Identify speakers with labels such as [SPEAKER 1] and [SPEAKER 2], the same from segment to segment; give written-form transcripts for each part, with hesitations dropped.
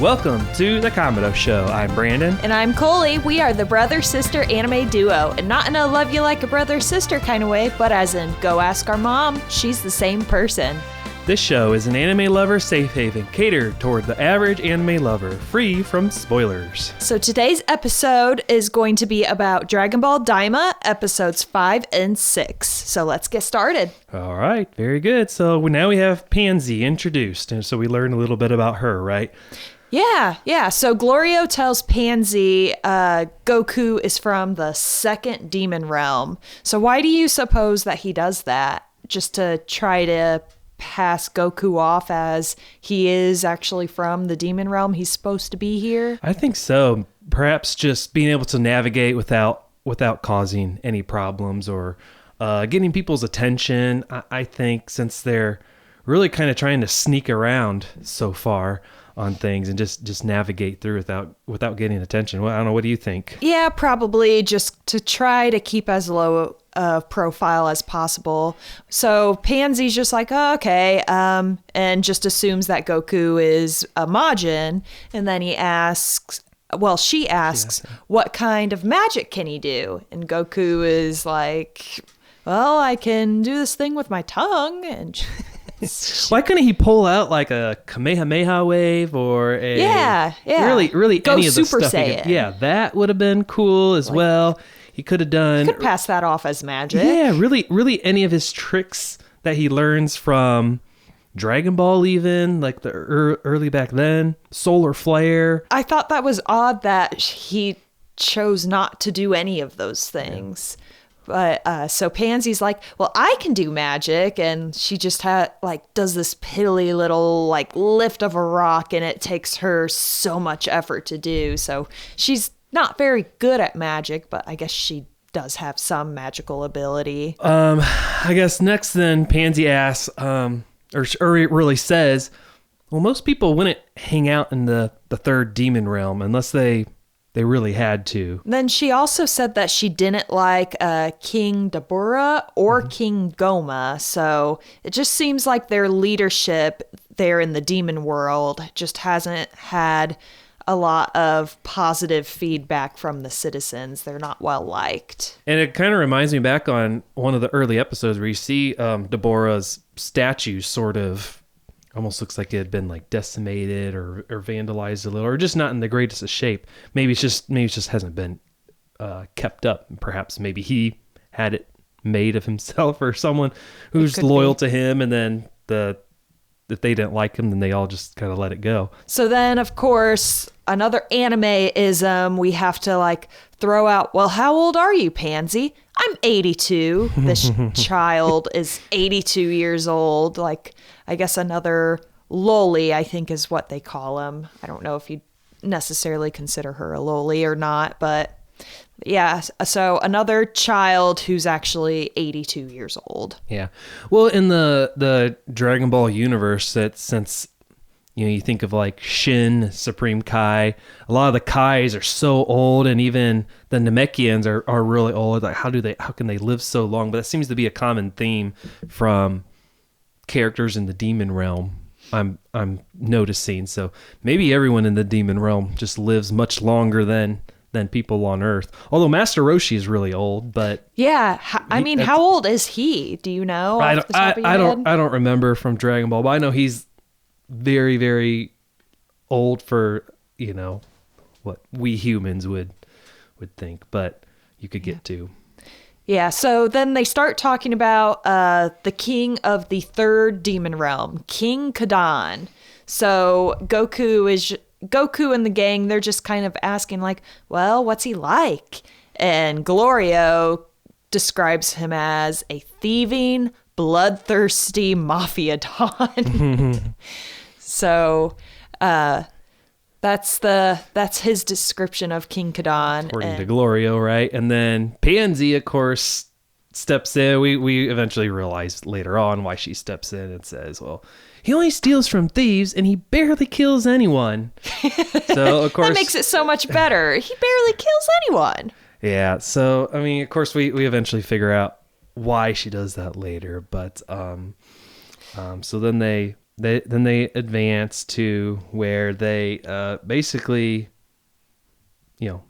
[SPEAKER 1] Welcome to the Kamado Show. I'm Brandon.
[SPEAKER 2] And I'm Coley. We are the brother-sister anime duo. And not in a love you like a brother-sister kind of way, but as in go ask our mom. She's the same person.
[SPEAKER 1] This show is an anime lover safe haven catered toward the average anime lover, free from spoilers.
[SPEAKER 2] So today's episode is going to be about Dragon Ball Daima, episodes 5 and 6. So let's get started.
[SPEAKER 1] All right, very good. So now we have Panzy introduced, and so we learn a little bit about her, right?
[SPEAKER 2] Yeah. So Glorio tells Panzy Goku is from the second demon realm. So why do you suppose that he does that? Just to try to pass Goku off as he is actually from the demon realm? He's supposed to be here?
[SPEAKER 1] I think so. Perhaps just being able to navigate without causing any problems or getting people's attention. I think since they're really kind of trying to sneak around so far on things and just navigate through without getting attention. Well, I don't know. What do you think?
[SPEAKER 2] Yeah, probably just to try to keep as low profile as possible. So Pansy's just like, oh, okay, and just assumes that Goku is a Majin, and then she asks, what kind of magic can he do? And Goku is like, well, I can do this thing with my tongue, and
[SPEAKER 1] why couldn't he pull out like a Kamehameha wave or a really
[SPEAKER 2] go
[SPEAKER 1] any of the
[SPEAKER 2] Super
[SPEAKER 1] stuff?
[SPEAKER 2] Saiyan.
[SPEAKER 1] That would have been cool as well. He could have done.
[SPEAKER 2] He could pass that off as magic.
[SPEAKER 1] Yeah, really any of his tricks that he learns from Dragon Ball, even like the early back then, Solar Flare.
[SPEAKER 2] I thought that was odd that he chose not to do any of those things. Yeah. But so Pansy's like, well, I can do magic, and she just does this piddly little lift of a rock, and it takes her so much effort to do. So she's not very good at magic, but I guess she does have some magical ability.
[SPEAKER 1] I guess next then Panzy asks, or really says, well, most people wouldn't hang out in the third demon realm unless they really had to.
[SPEAKER 2] Then she also said that she didn't like King Dabura or King Goma. So it just seems like their leadership there in the demon world just hasn't had a lot of positive feedback from the citizens. They're not well liked.
[SPEAKER 1] And it kind of reminds me back on one of the early episodes where you see Dabura's statue sort of almost looks like it had been decimated or vandalized a little, or just not in the greatest of shape. Maybe it just hasn't been kept up. Perhaps maybe he had it made of himself or someone who's loyal to him, and then if they didn't like him, then they all just kind of let it go.
[SPEAKER 2] So then, of course, another anime-ism we have to throw out. Well, how old are you, Panzy? I'm 82. This child is 82 years old. I guess another loli, I think is what they call him. I don't know if you necessarily consider her a loli or not, but yeah. So another child who's actually 82 years old.
[SPEAKER 1] Yeah. Well, in the Dragon Ball universe, that since you think of Shin, Supreme Kai, a lot of the Kais are so old, and even the Namekians are really old. How can they live so long? But that seems to be a common theme from characters in the demon realm. I'm noticing. So maybe everyone in the demon realm just lives much longer than people on Earth. Although Master Roshi is really old, but
[SPEAKER 2] yeah, how old is he? Do you know?
[SPEAKER 1] I don't remember from Dragon Ball, but I know he's very, very old for what we humans would think, but you could get to.
[SPEAKER 2] Yeah, so then they start talking about the king of the third demon realm, King Kadan. So Goku and the gang, they're just kind of asking well, what's he like? And Glorio describes him as a thieving, bloodthirsty mafia don. So that's his description of King Kadan.
[SPEAKER 1] According to Glorio, right? And then Panzy, of course, steps in. We eventually realize later on why she steps in and says, well, he only steals from thieves and he barely kills anyone. So, of course,
[SPEAKER 2] that makes it so much better. He barely kills anyone.
[SPEAKER 1] Yeah. So, I mean, of course, we eventually figure out why she does that later. But so then they they advance to where they basically,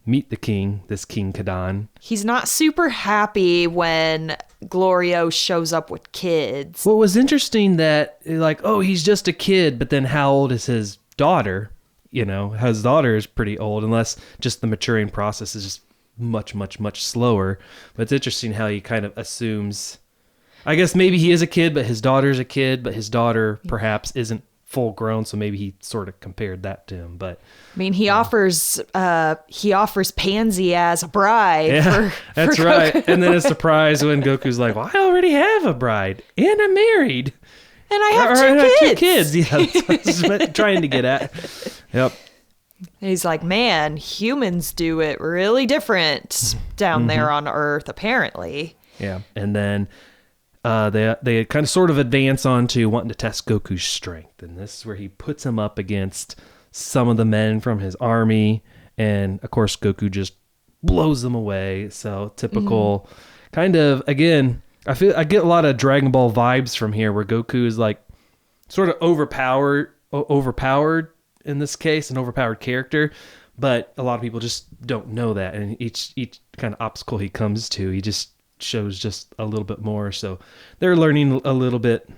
[SPEAKER 1] meet the king, this King Kadan.
[SPEAKER 2] He's not super happy when Glorio shows up with kids.
[SPEAKER 1] What was interesting that, like, oh, he's just a kid, but then how old is his daughter? His daughter is pretty old, unless just the maturing process is just much, much, much slower. But it's interesting how he kind of assumes, I guess maybe he is a kid, but his daughter's a kid, but his daughter perhaps isn't full grown, so maybe he sort of compared that to him. But
[SPEAKER 2] I mean, he offers Panzy as a bride.
[SPEAKER 1] That's right. And then it's a surprise when Goku's like, "Well, I already have a bride, and I'm married,
[SPEAKER 2] and I have two kids."
[SPEAKER 1] Yeah, that's what I was trying to get at. Yep.
[SPEAKER 2] He's like, man, humans do it really different down there on Earth, apparently.
[SPEAKER 1] Yeah, and then they kind of sort of advance on to wanting to test Goku's strength, and this is where he puts him up against some of the men from his army, and of course Goku just blows them away. So typical kind of, again, I get a lot of Dragon Ball vibes from here, where Goku is like sort of overpowered in this case, an overpowered character, but a lot of people just don't know that, and each kind of obstacle he comes to, he just shows just a little bit more. So they're learning a little bit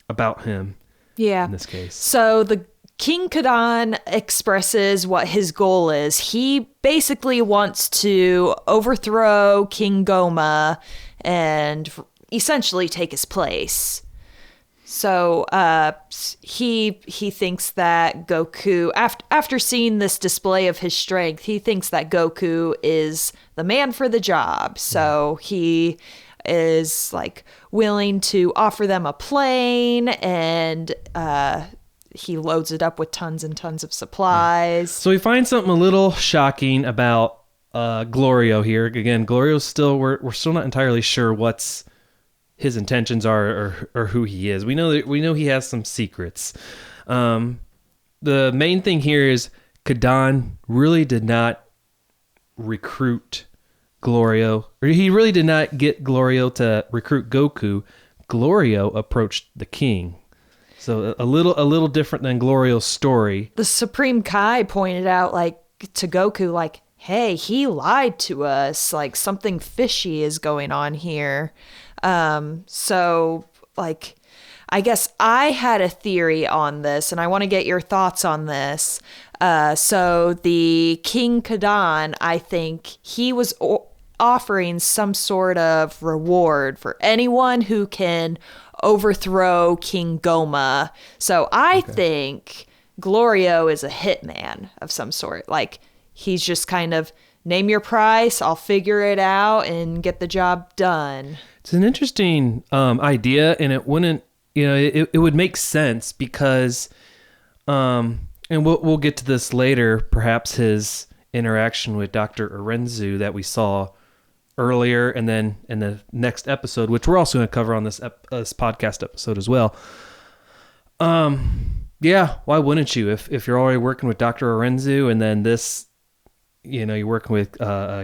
[SPEAKER 1] about him.
[SPEAKER 2] Yeah.
[SPEAKER 1] In this case.
[SPEAKER 2] So the King Kadan expresses what his goal is. He basically wants to overthrow King Goma and essentially take his place. So he thinks that Goku, after seeing this display of his strength, he thinks that Goku is the man for the job. So he is like willing to offer them a plane, and he loads it up with tons and tons of supplies.
[SPEAKER 1] So we find something a little shocking about Glorio here. Again, Glorio's still, we're still not entirely sure what's his intentions are, or who he is. We know he has some secrets. The main thing here is Kadan really did not recruit Glorio, or he really did not get Glorio to recruit Goku. Glorio approached the king. So a little different than Glorio's story. The
[SPEAKER 2] Supreme Kai pointed out, like, to Goku, like, hey, he lied to us. Like, something fishy is going on here. So, like, I guess I had a theory on this, and I want to get your thoughts on this. So the King Kadan, I think he was offering some sort of reward for anyone who can overthrow King Goma. So I think Glorio is a hitman of some sort. Like, he's just kind of, name your price, I'll figure it out and get the job done.
[SPEAKER 1] It's an interesting idea, and it wouldn't, it would make sense because, and we'll get to this later, perhaps his interaction with Dr. Arenzu that we saw earlier, and then in the next episode, which we're also going to cover on this podcast episode as well. Yeah, why wouldn't you? If you're already working with Dr. Arenzu, and then this, you're working with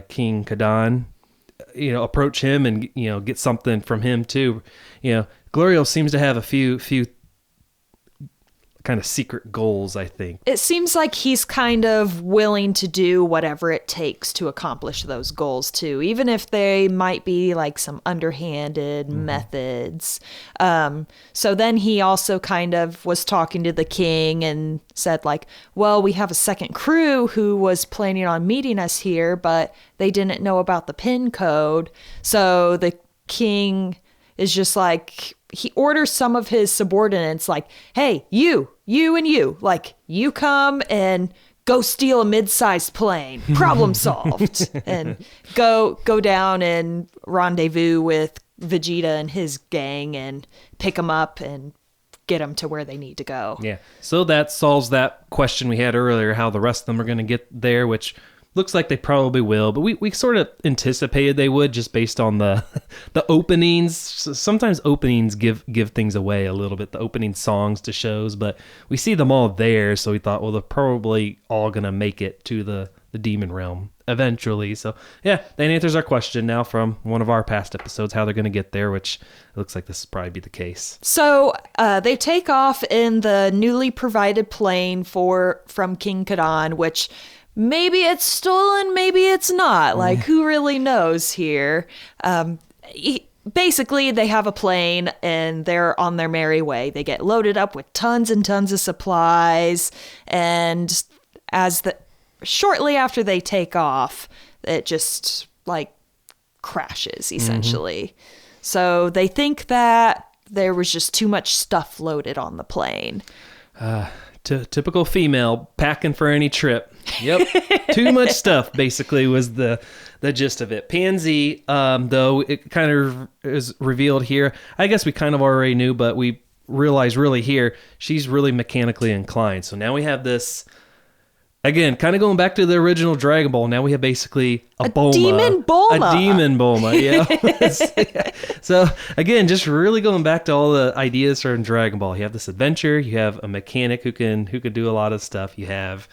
[SPEAKER 1] King Kadan, approach him and, get something from him too. Glorio seems to have a few kind of secret goals, I think.
[SPEAKER 2] It seems like he's kind of willing to do whatever it takes to accomplish those goals too, even if they might be like some underhanded methods. So then he also kind of was talking to the king and said, like, well, we have a second crew who was planning on meeting us here, but they didn't know about the pin code. So the king is just like, he orders some of his subordinates, like, hey, you and you, like, you come and go steal a mid-sized plane. Problem solved. And go down and rendezvous with Vegeta and his gang and pick them up and get them to where they need to go.
[SPEAKER 1] Yeah. So that solves that question we had earlier, how the rest of them are going to get there, which looks like they probably will, but we sort of anticipated they would, just based on the openings. Sometimes openings give things away a little bit, the opening songs to shows, but we see them all there, so we thought, well, they're probably all going to make it to the demon realm eventually. So yeah, that answers our question now from one of our past episodes, how they're going to get there, which it looks like this will probably be the case.
[SPEAKER 2] So they take off in the newly provided plane from King Kadon, which maybe it's stolen, maybe it's not. Like, who really knows here? Basically, they have a plane and they're on their merry way. They get loaded up with tons and tons of supplies, and shortly after they take off, it just like crashes essentially. So they think that there was just too much stuff loaded on the plane.
[SPEAKER 1] Typical female packing for any trip. Yep. Too much stuff basically was the gist of it. Panzy, though, it kind of is revealed here. I guess we kind of already knew, but we realize really here, she's really mechanically inclined. So now we have this, again, kind of going back to the original Dragon Ball. Now we have basically a Bulma.
[SPEAKER 2] Demon Bulma.
[SPEAKER 1] A demon Bulma, yeah. So again, just really going back to all the ideas from Dragon Ball. You have this adventure. You have a mechanic who can do a lot of stuff. You have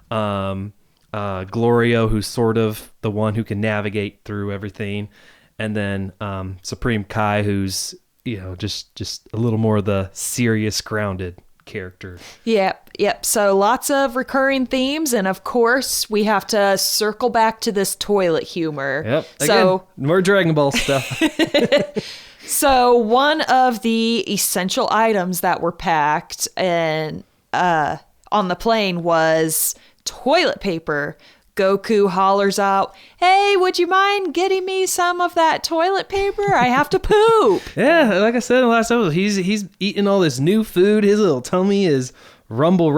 [SPEAKER 1] Glorio, who's sort of the one who can navigate through everything, and then Supreme Kai, who's just a little more of the serious, grounded character.
[SPEAKER 2] Yep. So lots of recurring themes, and of course we have to circle back to this toilet humor.
[SPEAKER 1] Yep.
[SPEAKER 2] So
[SPEAKER 1] again, more Dragon Ball stuff.
[SPEAKER 2] So one of the essential items that were packed and on the plane was toilet paper. Goku hollers out, "Hey, would you mind getting me some of that toilet paper? I have to poop."
[SPEAKER 1] Yeah, like I said in the last episode, he's eating all this new food. His little tummy is rumble.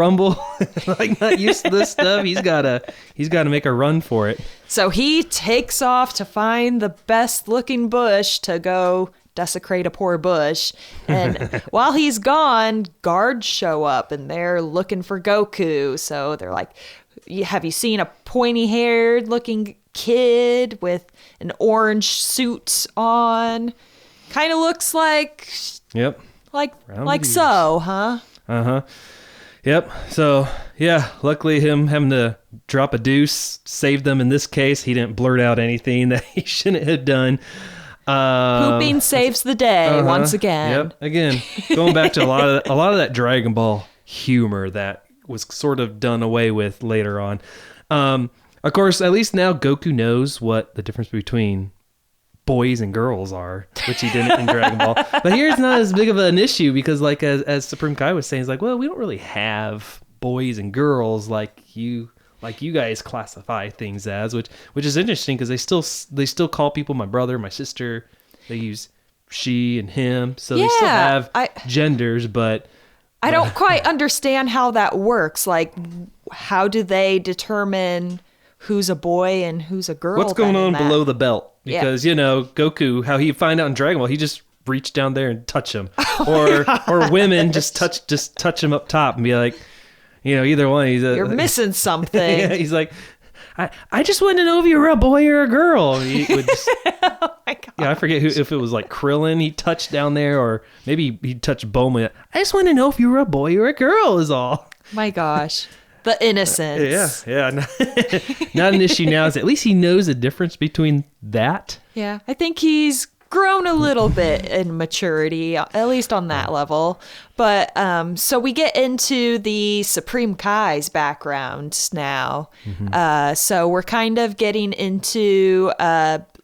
[SPEAKER 1] Like, not used to this stuff. He's gotta make a run for it.
[SPEAKER 2] So he takes off to find the best looking bush to go desecrate a poor bush. And while he's gone, guards show up and they're looking for Goku. So they're like, "Have you seen a pointy-haired looking kid with an orange suit on? Kind of looks like..."
[SPEAKER 1] Yep.
[SPEAKER 2] Like so, huh?
[SPEAKER 1] Uh-huh. Yep. So, yeah, luckily him having to drop a deuce saved them in this case. He didn't blurt out anything that he shouldn't have done.
[SPEAKER 2] Pooping saves the day once again.
[SPEAKER 1] Yep. Again, going back to a lot of that Dragon Ball humor that was sort of done away with later on. Of course, at least now Goku knows what the difference between boys and girls are, which he didn't in Dragon Ball. But here it's not as big of an issue because, like, as Supreme Kai was saying, it's like, well, we don't really have boys and girls like you guys classify things as, which is interesting because they still call people my brother, my sister. They use she and him, so they still have genders, but
[SPEAKER 2] I don't quite understand how that works. Like, how do they determine who's a boy and who's a girl?
[SPEAKER 1] What's going on below the belt? Because, Goku, how he find out in Dragon Ball, he just reach down there and touch him. Or women just touch him up top and be like, either one.
[SPEAKER 2] You're missing something.
[SPEAKER 1] Yeah, he's like, I just wanted to know if you were a boy or a girl. He would just,
[SPEAKER 2] oh my God.
[SPEAKER 1] Yeah, I forget if it was like Krillin he touched down there, or maybe he touched Bulma. I just want to know if you were a boy or a girl is all.
[SPEAKER 2] My gosh. The innocence.
[SPEAKER 1] Yeah. Not an issue now. At least he knows the difference between that.
[SPEAKER 2] Yeah. I think he's grown a little bit in maturity, at least on that level. But so we get into the Supreme Kai's background now. Mm-hmm. So we're kind of getting into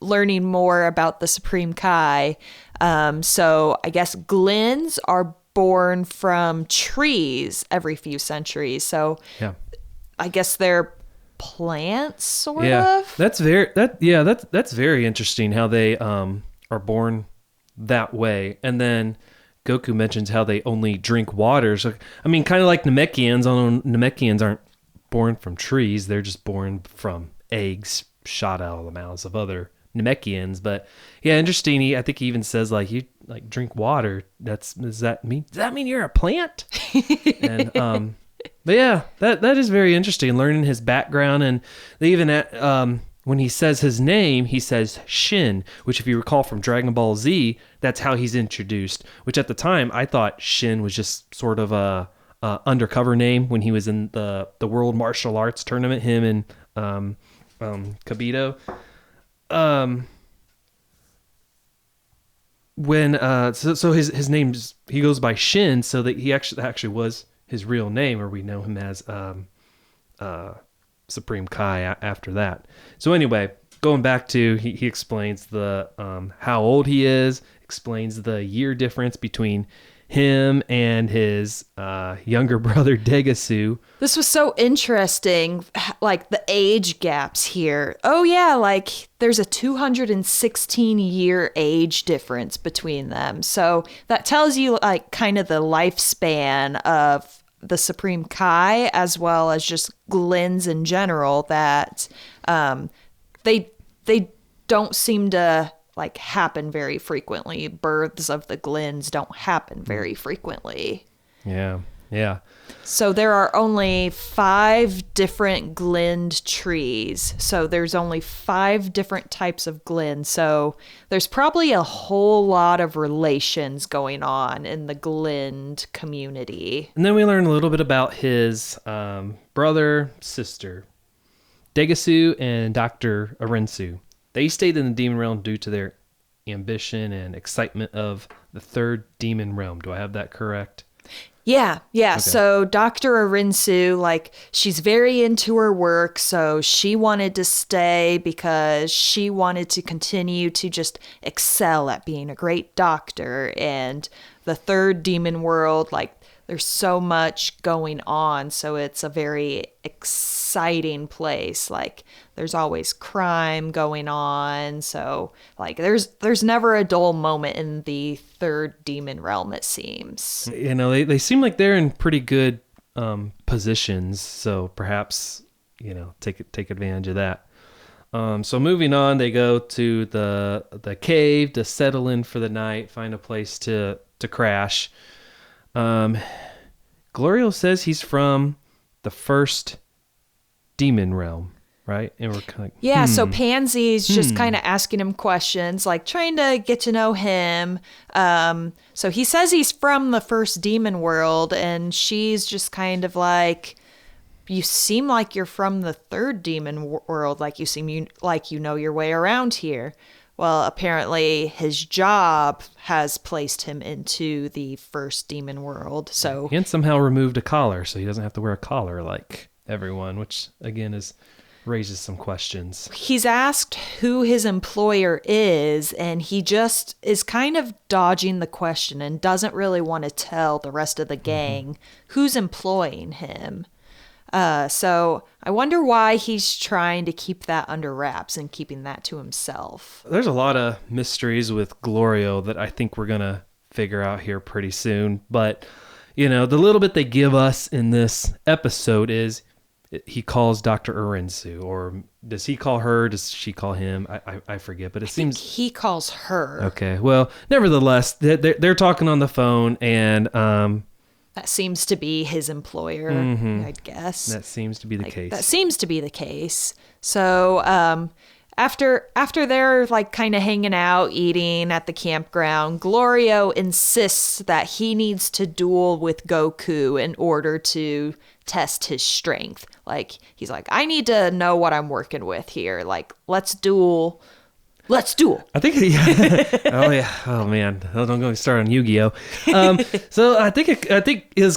[SPEAKER 2] learning more about the Supreme Kai. So I guess Glins are born from trees every few centuries. So
[SPEAKER 1] yeah.
[SPEAKER 2] I guess they're plants, sort
[SPEAKER 1] of.
[SPEAKER 2] That's
[SPEAKER 1] very interesting how they are born that way. And then Goku mentions how they only drink water. So I mean, kind of like Namekians. Although Namekians aren't born from trees, they're just born from eggs shot out of the mouths of other Namekians. But yeah, interesting. I think he even says like, you like drink water. Does that mean you're a plant? And but yeah, that is very interesting. Learning his background, and they even when he says his name, he says Shin, which if you recall from Dragon Ball Z, that's how he's introduced. Which at the time I thought Shin was just sort of a undercover name when he was in the World Martial Arts tournament. Him and Kamado. Um, when so his name's he goes by Shin, so that he actually was his real name, or we know him as Supreme Kai after that. So anyway, going back to he explains the how old he is, explains the year difference between him and his younger brother Degasu.
[SPEAKER 2] This was so interesting, like the age gaps here. Oh yeah, like there's a 216-year age difference between them. So that tells you like kind of the lifespan of the Supreme Kai, as well as just Glens in general, that they don't seem to like happen very frequently. Births of the Glens don't happen very frequently.
[SPEAKER 1] Yeah.
[SPEAKER 2] So there are only 5 different glend trees. So there's only 5 different types of glen. So there's probably a whole lot of relations going on in the glend community.
[SPEAKER 1] And then we learn a little bit about his brother, sister, Degasu and Dr. Arensu. They stayed in the demon realm due to their ambition and excitement of the third demon realm. Do I have that correct?
[SPEAKER 2] Yeah.
[SPEAKER 1] Okay.
[SPEAKER 2] So Dr. Arinsu, like, she's very into her work, so she wanted to stay because she wanted to continue to just excel at being a great doctor. And the third demon world, like, there's so much going on, so it's a very exciting place. Like, there's always crime going on, so like there's never a dull moment in the third demon realm, it seems.
[SPEAKER 1] You know, they seem like they're in pretty good positions, so perhaps, you know, take advantage of that. So moving on, they go to the cave to settle in for the night, find a place to crash. Glorio says he's from the first demon realm, right? And we're kind of
[SPEAKER 2] yeah. So Panzy's just kind of asking him questions, like trying to get to know him. So he says he's from the first demon world, and she's just kind of like, you seem like you're from the third demon world. Like like you know your way around here. Well, apparently his job has placed him into the first demon world. So
[SPEAKER 1] and somehow removed a collar, so he doesn't have to wear a collar like everyone, which again raises some questions.
[SPEAKER 2] he's asked who his employer is, and he just is kind of dodging the question and doesn't really want to tell the rest of the gang who's employing him. So I wonder why he's trying to keep that under wraps and keeping that to himself.
[SPEAKER 1] There's a lot of mysteries with Glorio that I think we're going to figure out here pretty soon. But, you know, the little bit they give us in this episode is he calls Dr. Arensu, or does he call her? Does she call him? I forget, but it seems
[SPEAKER 2] he calls her.
[SPEAKER 1] Okay. Well, nevertheless, they're talking on the phone, and
[SPEAKER 2] that seems to be his employer, I guess.
[SPEAKER 1] that seems to be the case.
[SPEAKER 2] That seems to be the case. So after they're like kind of hanging out, eating at the campground, Glorio insists that he needs to duel with Goku in order to test his strength. Like, he's like, I need to know what I'm working with here. Like, let's duel.
[SPEAKER 1] I think, oh yeah, oh man, don't get me started on Yu-Gi-Oh. So I think it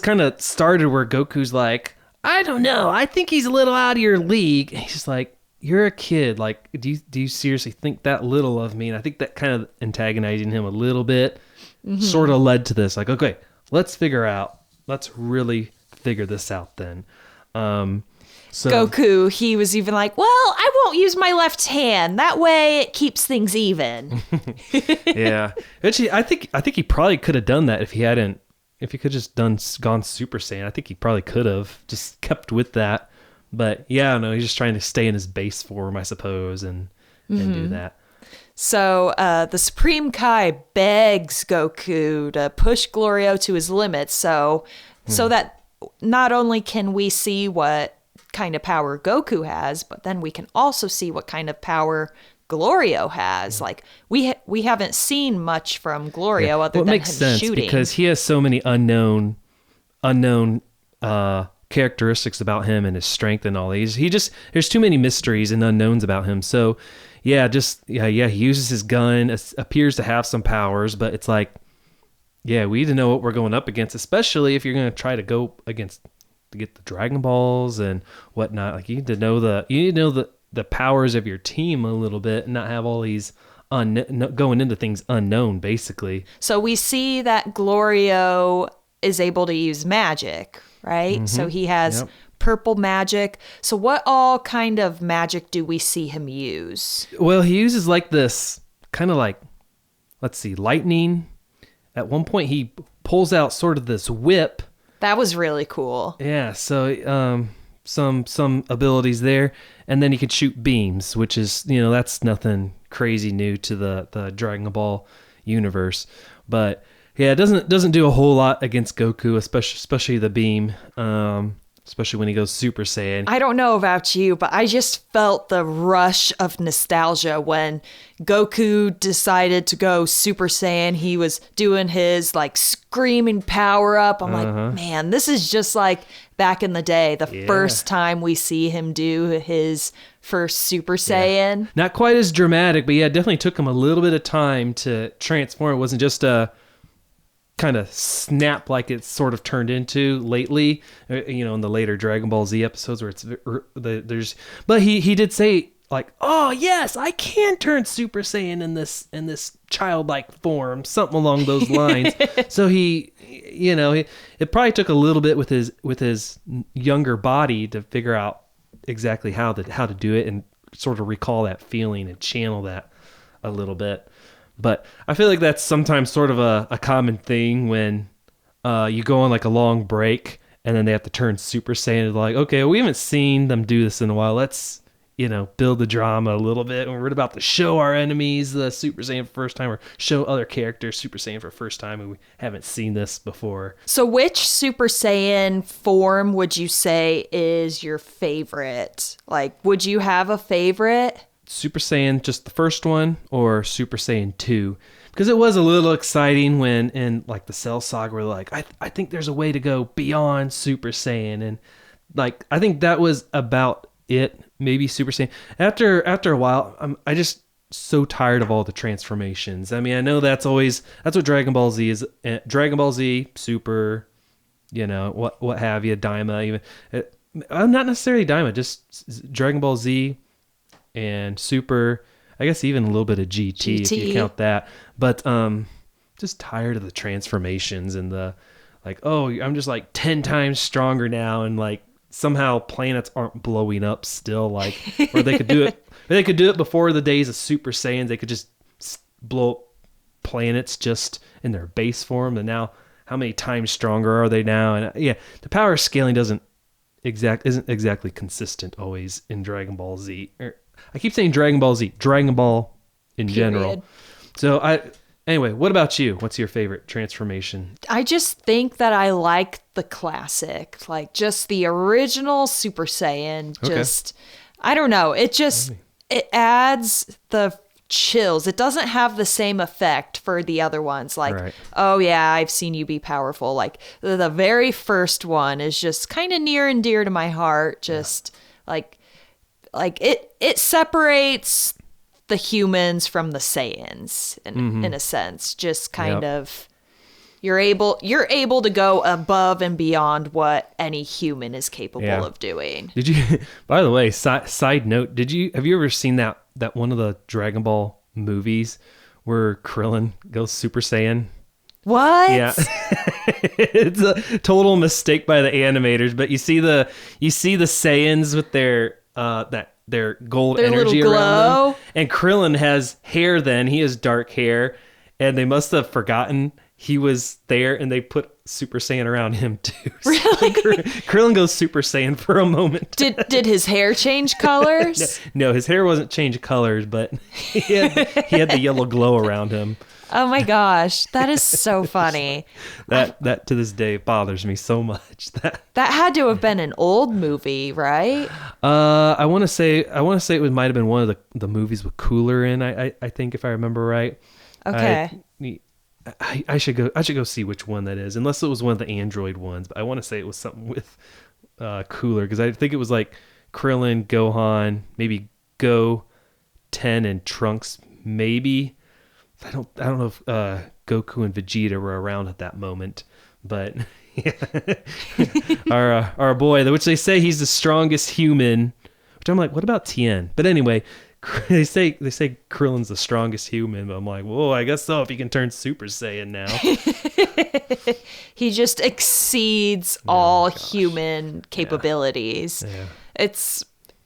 [SPEAKER 1] kind of started where Goku's like, I don't know, I think he's a little out of your league. And he's just like, you're a kid, like, do you seriously think that little of me? And I think that kind of antagonizing him a little bit sort of led to this, like, okay, let's really figure this out then. So,
[SPEAKER 2] Goku, he was even like, well, I won't use my left hand. That way it keeps things even.
[SPEAKER 1] yeah. Actually, I think he probably could have done that if he could just gone Super Saiyan. I think he probably could have just kept with that. But yeah, no, he's just trying to stay in his base form, I suppose, and do that.
[SPEAKER 2] So the Supreme Kai begs Goku to push Glorio to his limits, so that not only can we see what kind of power Goku has, but then we can also see what kind of power Glorio has. Like, we haven't seen much from Glorio other than
[SPEAKER 1] makes
[SPEAKER 2] him
[SPEAKER 1] sense
[SPEAKER 2] shooting,
[SPEAKER 1] because he has so many unknown characteristics about him and his strength and all these. There's too many mysteries and unknowns about him. So yeah, he uses his gun, appears to have some powers, but it's like, yeah, we need to know what we're going up against, especially if you're going to try to go against to get the Dragon Balls and whatnot. Like you need to know the powers of your team a little bit and not have all these going into things unknown, basically.
[SPEAKER 2] So we see that Glorio is able to use magic, right? Mm-hmm. So he has purple magic. So what all kind of magic do we see him use?
[SPEAKER 1] Well, he uses like this kind of like, let's see, lightning. At one point, he pulls out sort of this whip.
[SPEAKER 2] That was really cool.
[SPEAKER 1] Yeah, so some abilities there. And then he could shoot beams, which is, that's nothing crazy new to the Dragon Ball universe. But yeah, it doesn't do a whole lot against Goku, especially the beam, especially when he goes Super Saiyan.
[SPEAKER 2] I don't know about you, but I just felt the rush of nostalgia when Goku decided to go Super Saiyan. He was doing his like screaming power up. I'm like, man, this is just like back in the day, the first time we see him do his first Super Saiyan.
[SPEAKER 1] Yeah. Not quite as dramatic, but yeah, it definitely took him a little bit of time to transform. It wasn't just a kind of snap like it's sort of turned into lately, in the later Dragon Ball Z episodes where but he did say like, oh yes, I can turn Super Saiyan in this childlike form, something along those lines. So it probably took a little bit with his younger body to figure out exactly how to do it and sort of recall that feeling and channel that a little bit. But I feel like that's sometimes sort of a common thing when you go on like a long break and then they have to turn Super Saiyan. Like, okay, we haven't seen them do this in a while. Let's, build the drama a little bit. And we're about to show our enemies the Super Saiyan for the first time or show other characters Super Saiyan for the first time and we haven't seen this before.
[SPEAKER 2] So which Super Saiyan form would you say is your favorite? Like, would you have a favorite?
[SPEAKER 1] Super Saiyan, just the first one, or Super Saiyan 2? Because it was a little exciting when in like the Cell Saga we're like, I think there's a way to go beyond Super Saiyan, and like I think that was about it. Maybe Super Saiyan. After a while, I just so tired of all the transformations. I mean, I know that's what Dragon Ball Z is. Dragon Ball Z, Super, what have you, Daima, even. Not necessarily Daima, just Dragon Ball Z and Super, I guess even a little bit of GT if you count that. But just tired of the transformations and the like, oh, I'm just like 10 times stronger now, and like somehow planets aren't blowing up still, like, or they could do it before the days of Super Saiyans. They could just blow up planets just in their base form, and now how many times stronger are they now? And the power scaling isn't exactly consistent always in Dragon Ball Z. I keep saying Dragon Ball Z, Dragon Ball in general. So anyway, what about you? What's your favorite transformation?
[SPEAKER 2] I just think that I like the classic, like just the original Super Saiyan. Just, I don't know. It adds the chills. It doesn't have the same effect for the other ones. Like, oh yeah, I've seen you be powerful. Like the very first one is just kind of near and dear to my heart. Just like it separates the humans from the Saiyans in a sense. Just kind of you're able to go above and beyond what any human is capable of doing.
[SPEAKER 1] Did you, by the way, side note, have you ever seen that one of the Dragon Ball movies where Krillin goes Super Saiyan?
[SPEAKER 2] What?
[SPEAKER 1] Yeah. It's a total mistake by the animators, but you see the Saiyans with their gold energy around them. And Krillin has hair then. He has dark hair, and they must have forgotten he was there, and they put Super Saiyan around him too.
[SPEAKER 2] Really?
[SPEAKER 1] Krillin goes Super Saiyan for a moment.
[SPEAKER 2] Did his hair change colors?
[SPEAKER 1] No, his hair wasn't change colors, but he had the yellow glow around him.
[SPEAKER 2] Oh my gosh, that is so funny.
[SPEAKER 1] That to this day bothers me so much. That
[SPEAKER 2] had to have been an old movie, right?
[SPEAKER 1] I want to say it might have been one of the movies with Cooler in. I think, if I remember right.
[SPEAKER 2] Okay.
[SPEAKER 1] I should go see which one that is, unless it was one of the Android ones. But I want to say it was something with cooler because I think it was like Krillin, Gohan, maybe Go, Ten, and Trunks. Maybe I don't know if Goku and Vegeta were around at that moment, but yeah. our boy, which they say he's the strongest human. Which I'm like, what about Tien? But anyway, they say Krillin's the strongest human. But I'm like, whoa, I guess so. If he can turn Super Saiyan now,
[SPEAKER 2] he just exceeds all human capabilities.
[SPEAKER 1] Yeah.
[SPEAKER 2] It's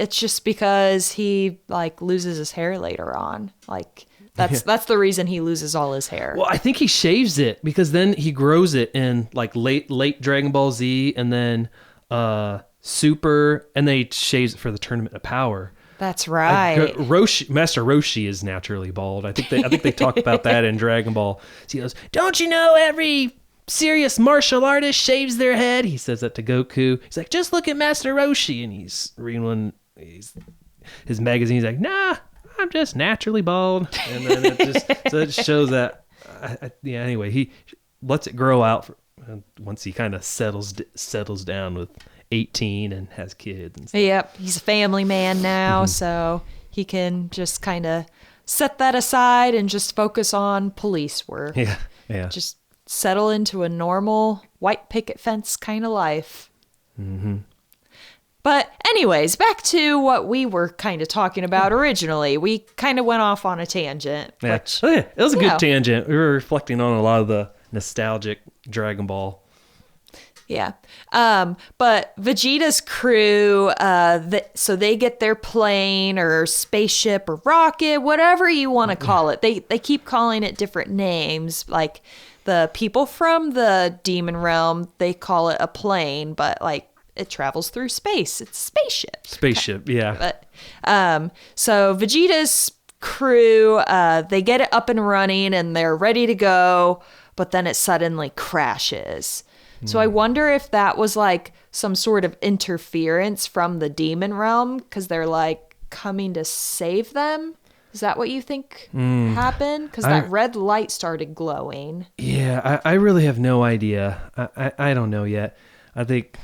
[SPEAKER 2] just because he like loses his hair later on. Like that's the reason he loses all his hair.
[SPEAKER 1] Well, I think he shaves it because then he grows it in like late Dragon Ball Z and then Super, and then he shaves it for the Tournament of Power.
[SPEAKER 2] That's right.
[SPEAKER 1] Master Roshi is naturally bald. I think they talk about that in Dragon Ball. So he goes, "Don't you know every serious martial artist shaves their head?" He says that to Goku. He's like, "Just look at Master Roshi," and he's reading his magazine. He's like, "Nah, I'm just naturally bald." And then it shows that. Anyway, he lets it grow out once he kind of settles down with 18 and has kids and stuff.
[SPEAKER 2] Yep, he's a family man now, so he can just kind of set that aside and just focus on police work.
[SPEAKER 1] Yeah.
[SPEAKER 2] Just settle into a normal white picket fence kind of life. Mm-hmm. But anyways, back to what we were kind of talking about originally. We kind of went off on a tangent.
[SPEAKER 1] Yeah.
[SPEAKER 2] Which,
[SPEAKER 1] it was a good tangent. We were reflecting on a lot of the nostalgic Dragon Ball.
[SPEAKER 2] Yeah. But Vegeta's crew, so they get their plane or spaceship or rocket, whatever you want to call it. They keep calling it different names. Like the people from the demon realm, they call it a plane, but like it travels through space. It's a spaceship.
[SPEAKER 1] Spaceship, yeah.
[SPEAKER 2] But, so Vegeta's crew, they get it up and running and they're ready to go, but then it suddenly crashes. So I wonder if that was like some sort of interference from the demon realm because they're like coming to save them. Is that what you think happened? Because that red light started glowing.
[SPEAKER 1] Yeah, I really have no idea. I don't know yet. I think,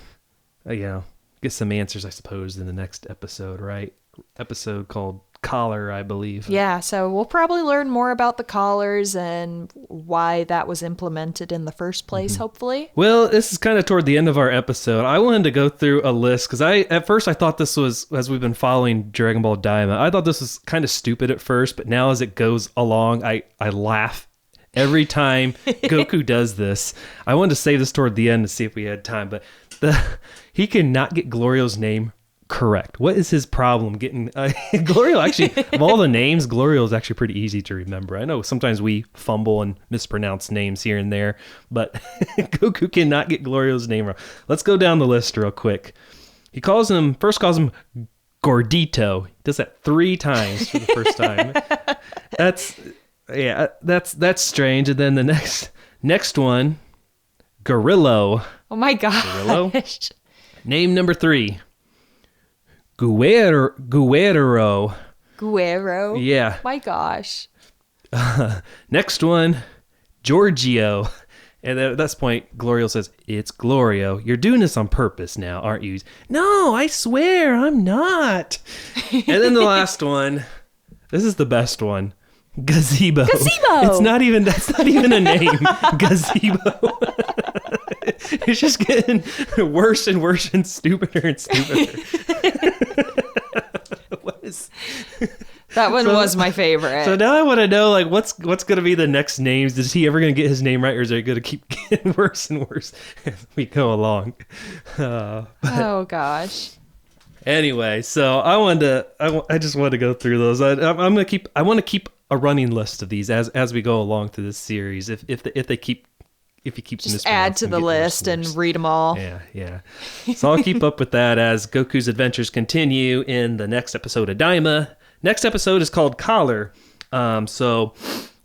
[SPEAKER 1] get some answers, I suppose, in the next episode, right? Episode called Collar, I believe.
[SPEAKER 2] Yeah, so we'll probably learn more about the collars and why that was implemented in the first place, hopefully.
[SPEAKER 1] Well, this is kind of toward the end of our episode. I wanted to go through a list because at first I thought this was, as we've been following Dragon Ball Daima, I thought this was kind of stupid at first, but now as it goes along, I laugh every time Goku does this. I wanted to save this toward the end to see if we had time, but he cannot get Glorio's name correct. What is his problem getting Glorio? Actually, of all the names, Glorio is actually pretty easy to remember. I know sometimes we fumble and mispronounce names here and there, but Goku cannot get Glorio's name wrong. Let's go down the list real quick. He calls him Gordito. He does that 3 times for the first time. That's strange. And then the next one, Gorillo.
[SPEAKER 2] Oh my gosh.
[SPEAKER 1] Gorillo. Name number 3. Guerrero. Yeah.
[SPEAKER 2] My gosh.
[SPEAKER 1] Next one, Giorgio. And at this point, Glorio says, "It's Glorio. You're doing this on purpose now, aren't you?" "No, I swear, I'm not." And then the last one, this is the best one, Gazebo. That's not even a name. Gazebo. It's just getting worse and worse and stupider and stupider.
[SPEAKER 2] That one was my favorite.
[SPEAKER 1] So now I want to know, like, what's going to be the next names? Is he ever going to get his name right, or is it going to keep getting worse and worse as we go along?
[SPEAKER 2] Oh gosh.
[SPEAKER 1] Anyway, so I just wanted to go through those. I want to keep a running list of these as we go along through this series. If you keep
[SPEAKER 2] just add to the list and read them all.
[SPEAKER 1] Yeah. So I'll keep up with that as Goku's adventures continue in the next episode of Daima. Next episode is called Collar. So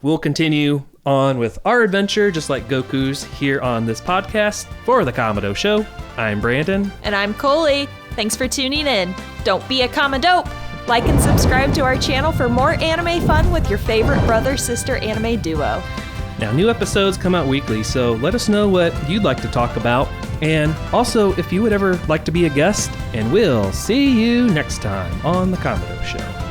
[SPEAKER 1] we'll continue on with our adventure, just like Goku's, here on this podcast. For the Kamado Show, I'm Brandon.
[SPEAKER 2] And I'm Coley. Thanks for tuning in. Don't be a Kamado. Like and subscribe to our channel for more anime fun with your favorite brother-sister anime duo.
[SPEAKER 1] Now, new episodes come out weekly, so let us know what you'd like to talk about. And also, if you would ever like to be a guest, and we'll see you next time on The Kamado Show.